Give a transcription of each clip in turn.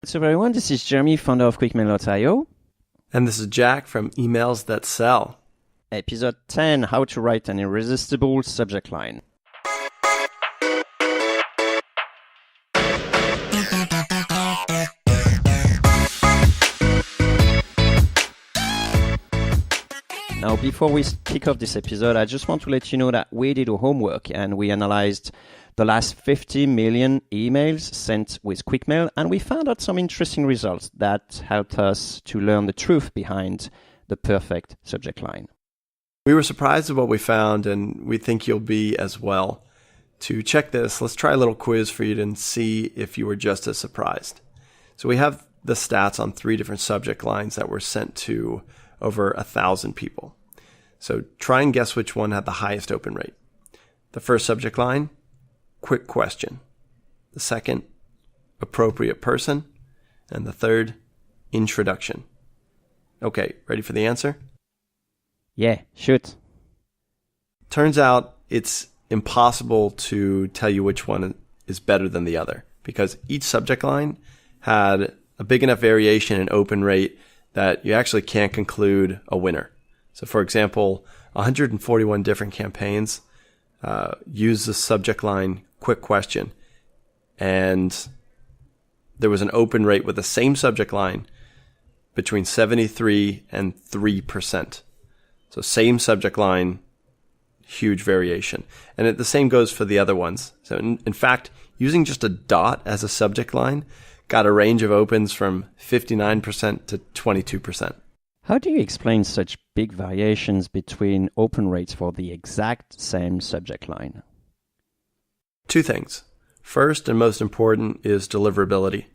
So everyone, this is Jeremy, founder of QuickMail.io. And this is Jack from Emails That Sell. Episode 10, How to Write an Irresistible Subject Line. Now, before we kick off this episode, I just want to let you know that we did our homework and we analyzed the last 50 million emails sent with QuickMail, and we found out some interesting results that helped us to learn the truth behind the perfect subject line. We were surprised at what we found, and we think you'll be as well. To check this, let's try a little quiz for you to see if you were just as surprised. So we have the stats on 3 different subject lines that were sent to over 1,000 people. So try and guess which one had the highest open rate. The first subject line, quick question. The second, appropriate person. And the third, introduction. Okay, ready for the answer? Yeah, shoot. Turns out it's impossible to tell you which one is better than the other because each subject line had a big enough variation in open rate that you actually can't conclude a winner. So for example, 141 different campaigns use the subject line quick question, and there was an open rate with the same subject line between 73 and 3%. So same subject line, huge variation. And the same goes for the other ones. So in fact, using just a dot as a subject line got a range of opens from 59% to 22%. How do you explain such big variations between open rates for the exact same subject line? 2 things. First and most important is deliverability.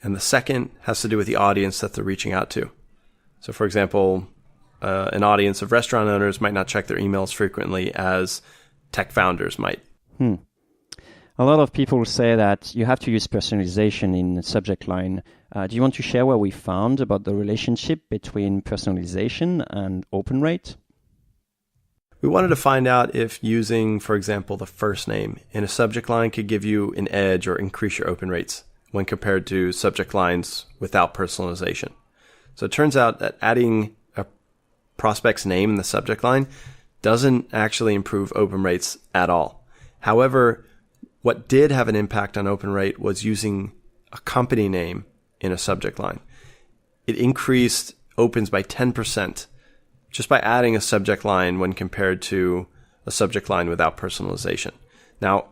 And the second has to do with the audience that they're reaching out to. So for example, an audience of restaurant owners might not check their emails frequently as tech founders might. A lot of people say that you have to use personalization in the subject line. Do you want to share what we found about the relationship between personalization and open rate? We wanted to find out if using, for example, the first name in a subject line could give you an edge or increase your open rates when compared to subject lines without personalization. So it turns out that adding a prospect's name in the subject line doesn't actually improve open rates at all. However, what did have an impact on open rate was using a company name in a subject line. It increased opens by 10% just by adding a subject line when compared to a subject line without personalization. Now,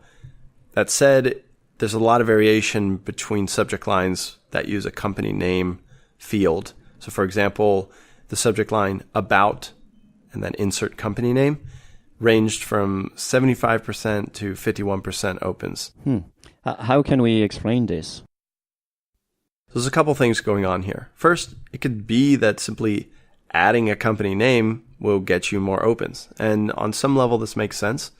that said, there's a lot of variation between subject lines that use a company name field. So for example, the subject line about and then insert company name ranged from 75% to 51% opens. How can we explain this? There's a couple things going on here. First, it could be that simply adding a company name will get you more opens. And on some level, this makes sense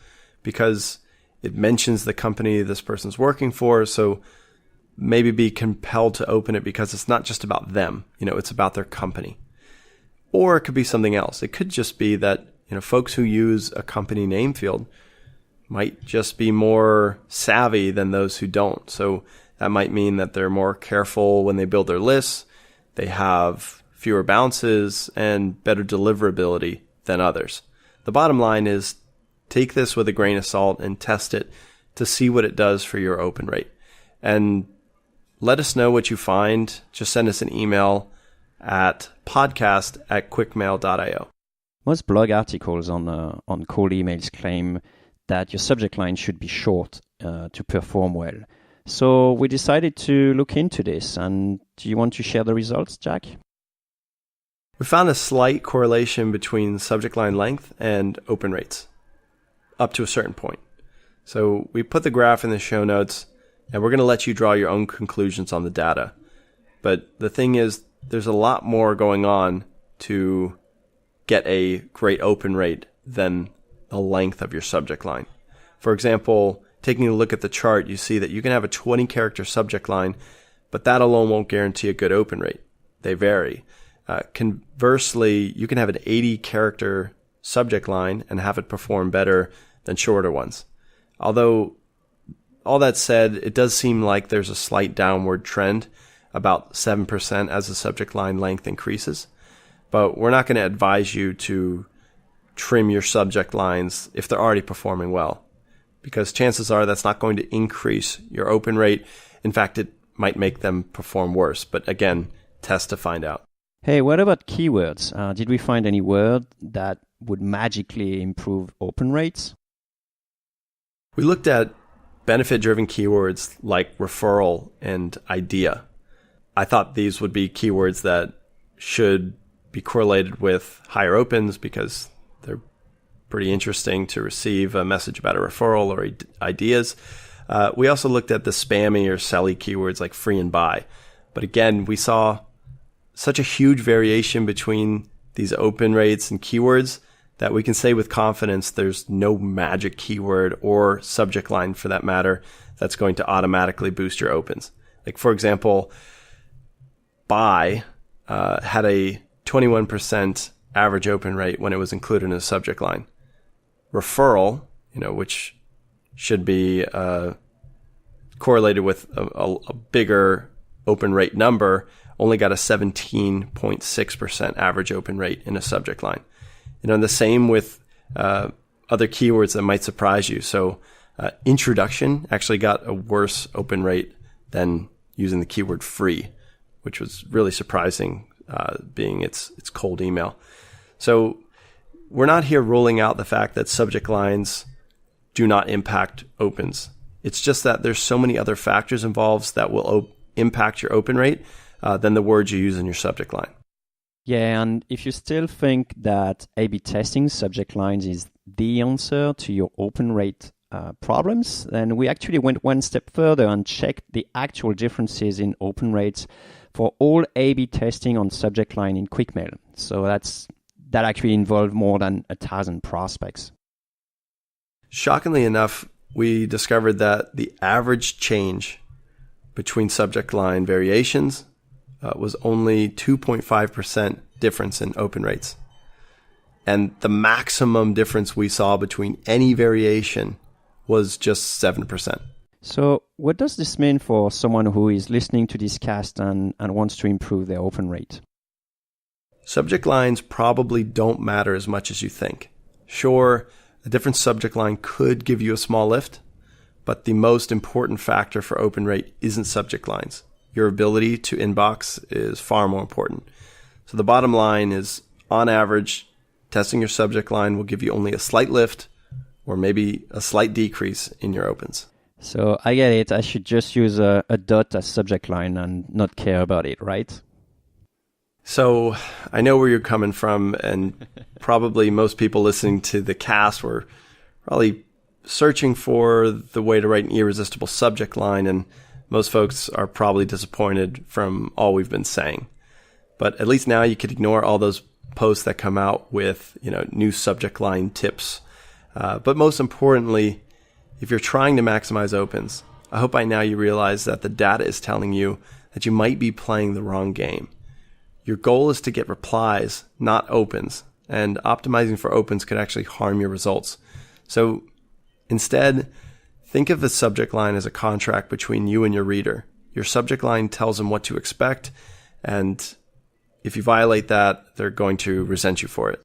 because it mentions the company this person's working for. So maybe be compelled to open it because it's not just about them. It's about their company. Or it could be something else. It could just be that folks who use a company name field might just be more savvy than those who don't. So that might mean that they're more careful when they build their lists. They have fewer bounces and better deliverability than others. The bottom line is take this with a grain of salt and test it to see what it does for your open rate. And let us know what you find. Just send us an email at podcast@quickmail.io. Most blog articles on cold emails claim that your subject line should be short to perform well. So we decided to look into this. And do you want to share the results, Jack? We found a slight correlation between subject line length and open rates up to a certain point. So we put the graph in the show notes, and we're going to let you draw your own conclusions on the data. But the thing is, there's a lot more going on to get a great open rate than the length of your subject line. For example, taking a look at the chart, you see that you can have a 20-character subject line, but that alone won't guarantee a good open rate. They vary. Conversely, you can have an 80-character subject line and have it perform better than shorter ones. Although, all that said, it does seem like there's a slight downward trend. about 7% as the subject line length increases. But we're not going to advise you to trim your subject lines if they're already performing well, because chances are that's not going to increase your open rate. In fact, it might make them perform worse. But again, test to find out. Hey, what about keywords? Did we find any word that would magically improve open rates? We looked at benefit-driven keywords like referral and idea. I thought these would be keywords that should be correlated with higher opens because they're pretty interesting to receive a message about a referral or ideas. We also looked at the spammy or selly keywords like free and buy. But again, we saw such a huge variation between these open rates and keywords that we can say with confidence there's no magic keyword or subject line for that matter that's going to automatically boost your opens. Like for example, buy had a 21% average open rate when it was included in a subject line. Referral, which should be correlated with a bigger open rate number, only got a 17.6% average open rate in a subject line. And the same with other keywords that might surprise you. So introduction actually got a worse open rate than using the keyword free, which was really surprising, being it's cold email. So we're not here ruling out the fact that subject lines do not impact opens. It's just that there's so many other factors involved that will impact your open rate than the words you use in your subject line. Yeah, and if you still think that A/B testing subject lines is the answer to your open rate problems, then we actually went one step further and checked the actual differences in open rates for all A/B testing on subject line in QuickMail. So that actually involved more than 1,000 prospects. Shockingly enough, we discovered that the average change between subject line variations was only 2.5% difference in open rates. And the maximum difference we saw between any variation was just 7%. So what does this mean for someone who is listening to this cast and wants to improve their open rate? Subject lines probably don't matter as much as you think. Sure, a different subject line could give you a small lift, but the most important factor for open rate isn't subject lines. Your ability to inbox is far more important. So the bottom line is, on average, testing your subject line will give you only a slight lift or maybe a slight decrease in your opens. So I get it. I should just use a dot as subject line and not care about it, right? So I know where you're coming from, and probably most people listening to the cast were probably searching for the way to write an irresistible subject line, and most folks are probably disappointed from all we've been saying. But at least now you could ignore all those posts that come out with new subject line tips. But most importantly, if you're trying to maximize opens, I hope by now you realize that the data is telling you that you might be playing the wrong game. Your goal is to get replies, not opens, and optimizing for opens could actually harm your results. So instead, think of the subject line as a contract between you and your reader. Your subject line tells them what to expect, and if you violate that, they're going to resent you for it.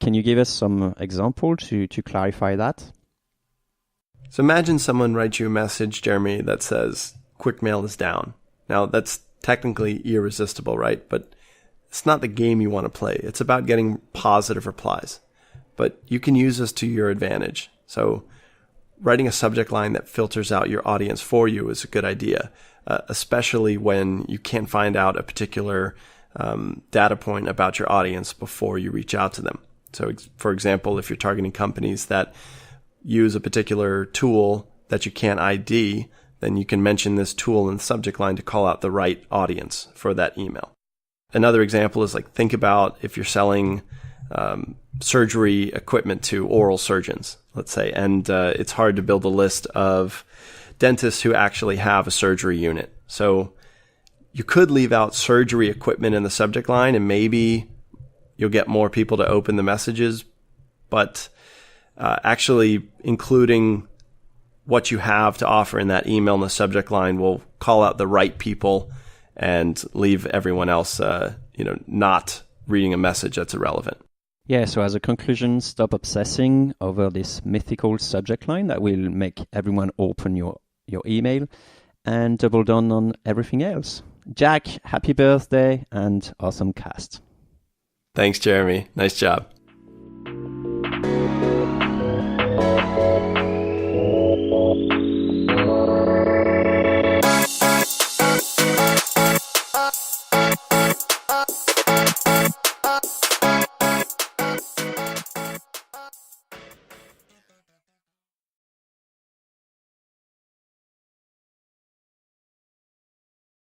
Can you give us some example to clarify that? So imagine someone writes you a message, Jeremy, that says, QuickMail is down. Now, that's technically irresistible, right? But it's not the game you want to play. It's about getting positive replies. But you can use this to your advantage. So writing a subject line that filters out your audience for you is a good idea, especially when you can't find out a particular data point about your audience before you reach out to them. So, for example, if you're targeting companies that use a particular tool that you can't ID, then you can mention this tool in the subject line to call out the right audience for that email. Another example is think about if you're selling surgery equipment to oral surgeons, let's say, and it's hard to build a list of dentists who actually have a surgery unit. So you could leave out surgery equipment in the subject line and maybe you'll get more people to open the messages, but actually including what you have to offer in that email in the subject line will call out the right people and leave everyone else, not reading a message that's irrelevant. Yeah, so as a conclusion, stop obsessing over this mythical subject line that will make everyone open your email, and double down on everything else. Jack, happy birthday and awesome cast. Thanks, Jeremy. Nice job.